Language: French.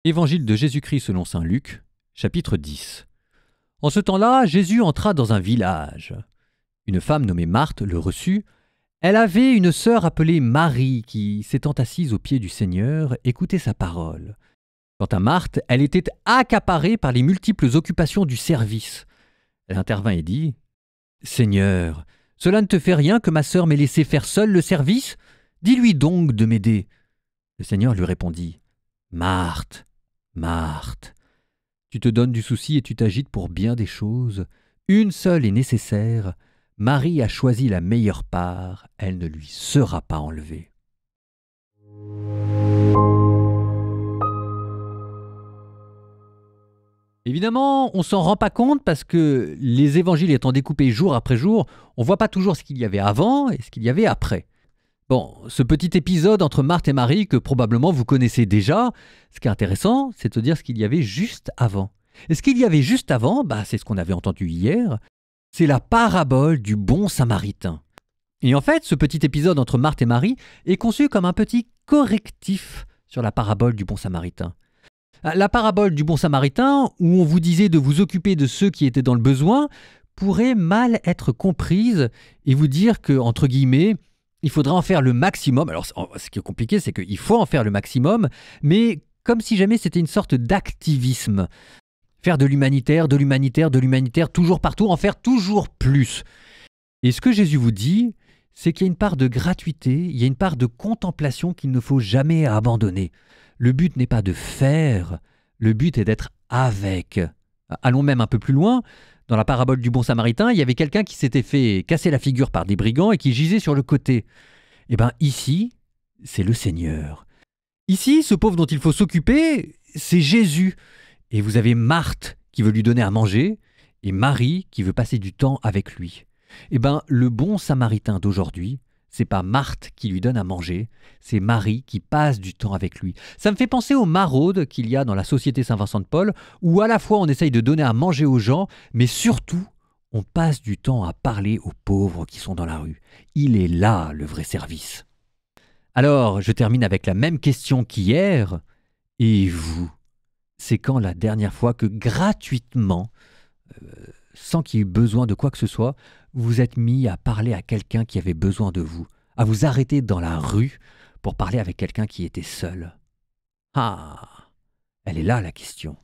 Évangile de Jésus-Christ selon saint Luc, chapitre 10. En ce temps-là, Jésus entra dans un village. Une femme nommée Marthe le reçut. Elle avait une sœur appelée Marie qui, s'étant assise aux pieds du Seigneur, écoutait sa parole. Quant à Marthe, elle était accaparée par les multiples occupations du service. Elle intervint et dit « Seigneur, cela ne te fait rien que ma sœur m'ait laissé faire seule le service ? Dis-lui donc de m'aider. » Le Seigneur lui répondit « Marthe, Marthe, tu te donnes du souci et tu t'agites pour bien des choses. Une seule est nécessaire. Marie a choisi la meilleure part. Elle ne lui sera pas enlevée. » Évidemment, on ne s'en rend pas compte parce que les évangiles étant découpés jour après jour, on ne voit pas toujours ce qu'il y avait avant et ce qu'il y avait après. Bon, ce petit épisode entre Marthe et Marie que probablement vous connaissez déjà, ce qui est intéressant, c'est de se dire ce qu'il y avait juste avant. Et ce qu'il y avait juste avant, c'est ce qu'on avait entendu hier, c'est la parabole du bon samaritain. Et en fait, ce petit épisode entre Marthe et Marie est conçu comme un petit correctif sur la parabole du bon samaritain. La parabole du bon samaritain, où on vous disait de vous occuper de ceux qui étaient dans le besoin, pourrait mal être comprise et vous dire que, entre guillemets, il faudra en faire le maximum. Alors, ce qui est compliqué, c'est qu'il faut en faire le maximum, mais comme si jamais c'était une sorte d'activisme. Faire de l'humanitaire, de l'humanitaire, de l'humanitaire, toujours partout, en faire toujours plus. Et ce que Jésus vous dit, c'est qu'il y a une part de gratuité, il y a une part de contemplation qu'il ne faut jamais abandonner. Le but n'est pas de faire, le but est d'être avec. Allons même un peu plus loin. Dans la parabole du bon samaritain, il y avait quelqu'un qui s'était fait casser la figure par des brigands et qui gisait sur le côté. Eh bien ici, c'est le Seigneur. Ici, ce pauvre dont il faut s'occuper, c'est Jésus. Et vous avez Marthe qui veut lui donner à manger et Marie qui veut passer du temps avec lui. Eh bien, le bon samaritain d'aujourd'hui, c'est pas Marthe qui lui donne à manger, c'est Marie qui passe du temps avec lui. Ça me fait penser aux maraudes qu'il y a dans la Société Saint-Vincent de Paul, où à la fois on essaye de donner à manger aux gens, mais surtout, on passe du temps à parler aux pauvres qui sont dans la rue. Il est là le vrai service. Alors, je termine avec la même question qu'hier. Et vous, c'est quand la dernière fois que gratuitement, sans qu'il y ait besoin de quoi que ce soit, vous êtes mis à parler à quelqu'un qui avait besoin de vous, à vous arrêter dans la rue pour parler avec quelqu'un qui était seul? Ah, elle est là la question.